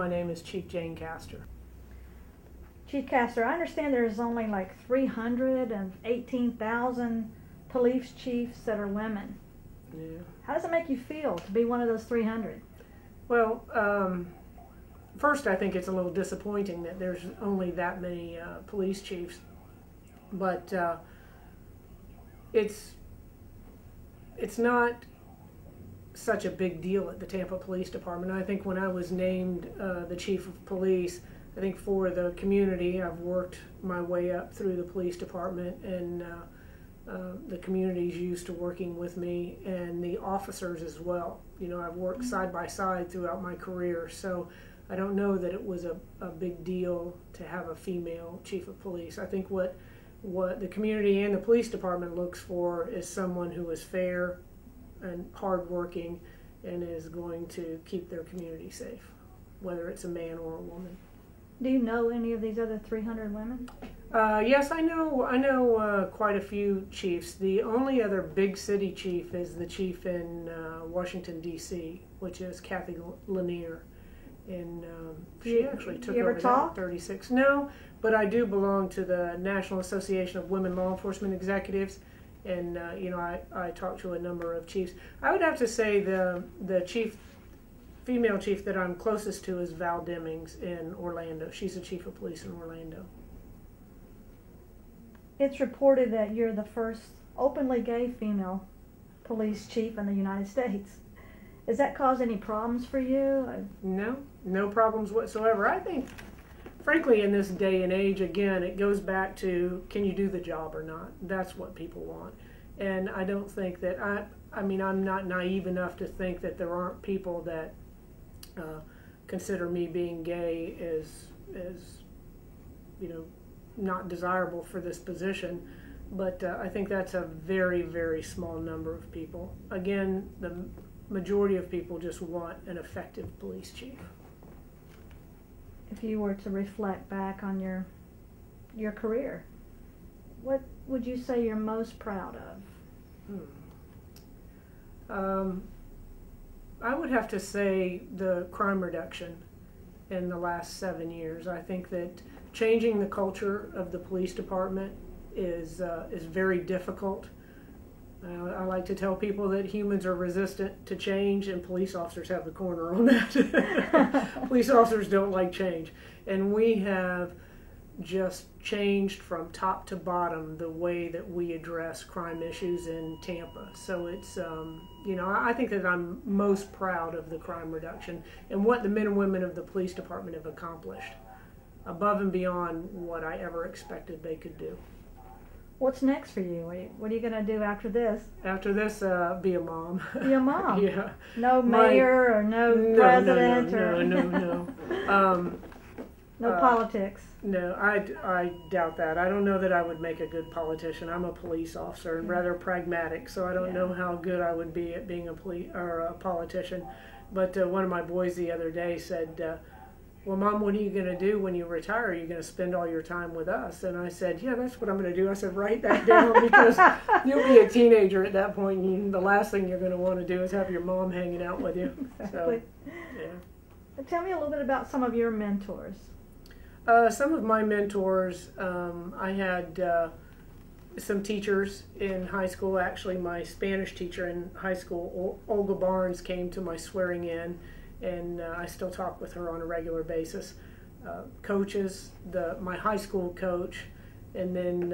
my name is Chief Jane Castor. Chief Castor, I understand there's only like 318,000 police chiefs that are women. Yeah. How does it make you feel to be one of those 300? Well, first I think it's a little disappointing that there's only that many police chiefs, but it's not such a big deal at the Tampa Police Department. I think when I was named the chief of police, I think for the community, I've worked my way up through the police department, and the community's used to working with me, and the officers as well. You know, I've worked side by side throughout my career, so I don't know that it was a big deal to have a female chief of police. I think what the community and the police department looks for is someone who is fair and hardworking and is going to keep their community safe, whether it's a man or a woman. Do you know any of these other 300 women? Yes, I know quite a few chiefs. The only other big city chief is the chief in Washington, D.C., which is Kathy Lanier. And she actually took over that in 36. No, but I do belong to the National Association of Women Law Enforcement Executives, and I talk to a number of chiefs. I would have to say the female chief that I'm closest to is Val Demings in Orlando. She's the chief of police in Orlando. It's reported that you're the first openly gay female police chief in the United States. Does that cause any problems for you? No problems whatsoever. I think, frankly, in this day and age, again, it goes back to, can you do the job or not? That's what people want. And I don't think that, I'm not naive enough to think that there aren't people that consider me being gay as not desirable for this position. But I think that's a very, very small number of people. Again, the majority of people just want an effective police chief. If you were to reflect back on your career, what would you say you're most proud of? I would have to say the crime reduction in the last 7 years. I think that changing the culture of the police department is very difficult. I like to tell people that humans are resistant to change, and police officers have the corner on that. Police officers don't like change. And we have just changed from top to bottom the way that we address crime issues in Tampa. So it's, I think that I'm most proud of the crime reduction and what the men and women of the police department have accomplished, above and beyond what I ever expected they could do. What's next for you? What are you going to do after this? After this, be a mom. Be a mom? Yeah. No mayor or no president? No. No politics? No, I doubt that. I don't know that I would make a good politician. I'm a police officer and rather pragmatic, so I don't know how good I would be at being a politician. But one of my boys the other day said, well, Mom, what are you going to do when you retire? Are you going to spend all your time with us? And I said, yeah, that's what I'm going to do. I said, write that down, because you'll be a teenager at that point, and the last thing you're going to want to do is have your mom hanging out with you. Exactly. So, yeah. Tell me a little bit about some of your mentors. Some of my mentors, I had some teachers in high school. Actually, my Spanish teacher in high school, Olga Barnes, came to my swearing in, and I still talk with her on a regular basis. Coaches, my high school coach, and then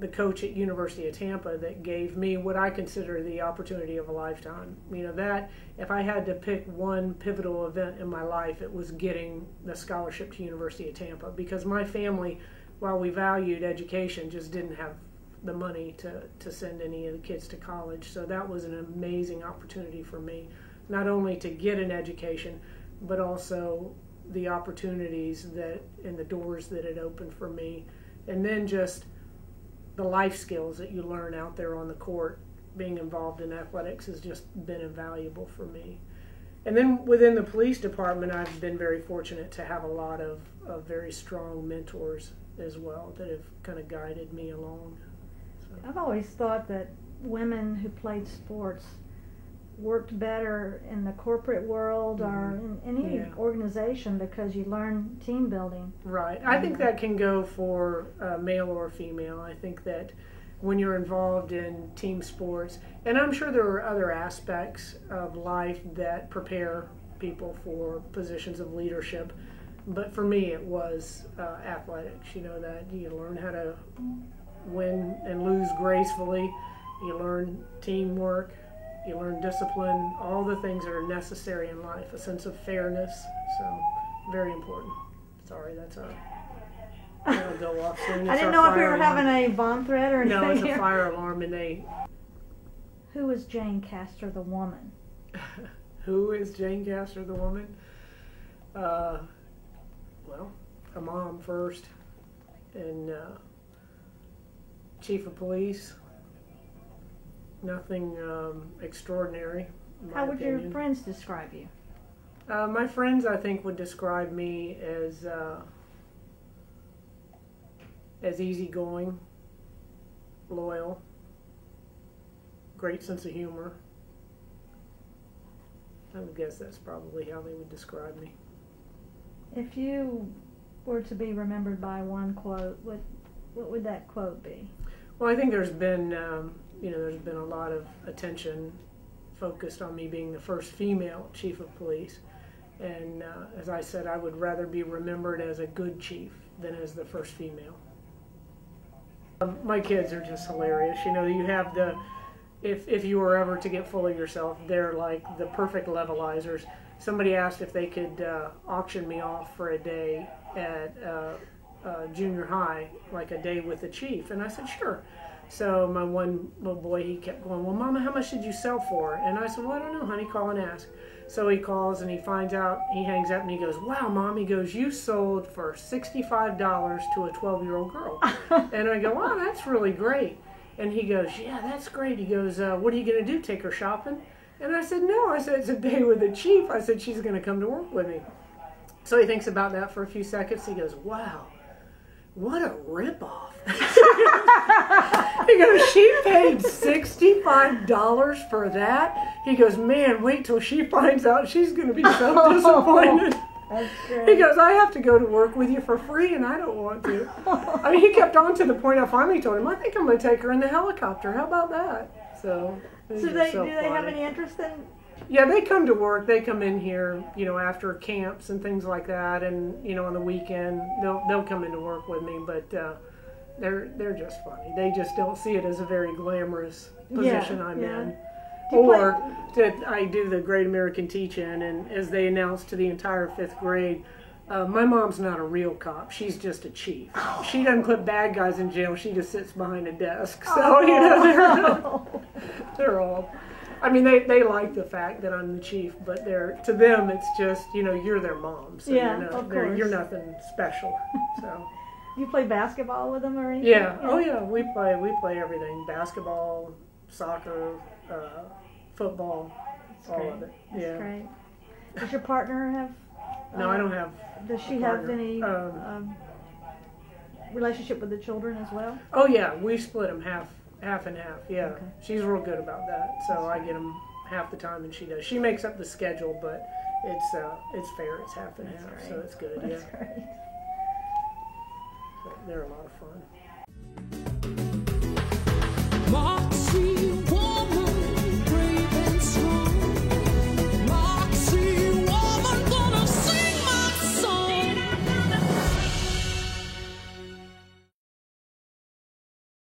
the coach at University of Tampa that gave me what I consider the opportunity of a lifetime. That if I had to pick one pivotal event in my life, it was getting the scholarship to University of Tampa, because my family, while we valued education, just didn't have the money to send any of the kids to college. So that was an amazing opportunity for me, not only to get an education, but also the opportunities and the doors that it opened for me. And then just the life skills that you learn out there on the court. Being involved in athletics has just been invaluable for me. And then within the police department, I've been very fortunate to have a lot of very strong mentors as well that have kind of guided me along. So. I've always thought that women who played sports worked better in the corporate world or in any organization because you learn team building. Right. I think that can go for male or female. I think that when you're involved in team sports, and I'm sure there are other aspects of life that prepare people for positions of leadership, but for me it was athletics. You know, that you learn how to win and lose gracefully, you learn teamwork, you learn discipline, all the things that are necessary in life, a sense of fairness, so very important. Sorry, that'll go off soon. I didn't know if we were having a bomb threat or anything. No, it's here. a fire alarm, and Who is Jane Castor, the woman? Who is Jane Castor, the woman? Well, a mom first, and chief of police. Nothing extraordinary. In my How would opinion. your friends describe you? My friends, I think, would describe me as easygoing, loyal, great sense of humor. I would guess that's probably how they would describe me. If you were to be remembered by one quote, what would that quote be? Well, I think there's been a lot of attention focused on me being the first female chief of police. And as I said, I would rather be remembered as a good chief than as the first female. My kids are just hilarious. You know, you have if you were ever to get full of yourself, they're like the perfect levelizers. Somebody asked if they could auction me off for a day at junior high, like a day with the chief. And I said, sure. So my one little boy, he kept going, well, Mama, how much did you sell for? And I said, well, I don't know, honey, call and ask. So he calls and he finds out, he hangs up and he goes, wow, Mom, he goes, you sold for $65 to a 12-year-old girl. And I go, wow, that's really great. And he goes, yeah, that's great. He goes, what are you going to do, take her shopping? And I said, no. I said, it's a day with the chief. I said, she's going to come to work with me. So he thinks about that for a few seconds. He goes, wow, what a ripoff. He goes, she paid $65 for that? He goes, man, wait till she finds out, she's going to be so disappointed. That's great. He goes, I have to go to work with you for free, and I don't want to. I mean, he kept on to the point I finally told him, I think I'm going to take her in the helicopter. How about that? So do they have any interest in? Yeah, they come to work. They come in here, you know, after camps and things like that, and you know, on the weekend they'll come into work with me. But they're just funny. They just don't see it as a very glamorous position I'm in. Or that I do the Great American Teach-In, and as they announced to the entire 5th grade, my mom's not a real cop. She's just a chief. She doesn't put bad guys in jail. She just sits behind a desk. So, you know, they're all... I mean, they like the fact that I'm the chief, but to them, it's just, you know, you're their mom. So you're nothing special. So... You play basketball with them or anything? Yeah. Oh, yeah. We play everything. Basketball, soccer, football, all of it. That's great. Does your partner have... No, I don't have... Does she have any relationship with the children as well? Oh, yeah. We split them half and half, yeah. Okay. She's real good about that. So I get them half the time and she does. She makes up the schedule, but it's fair. It's half and half, so it's good. That's great. So they're a lot of fun.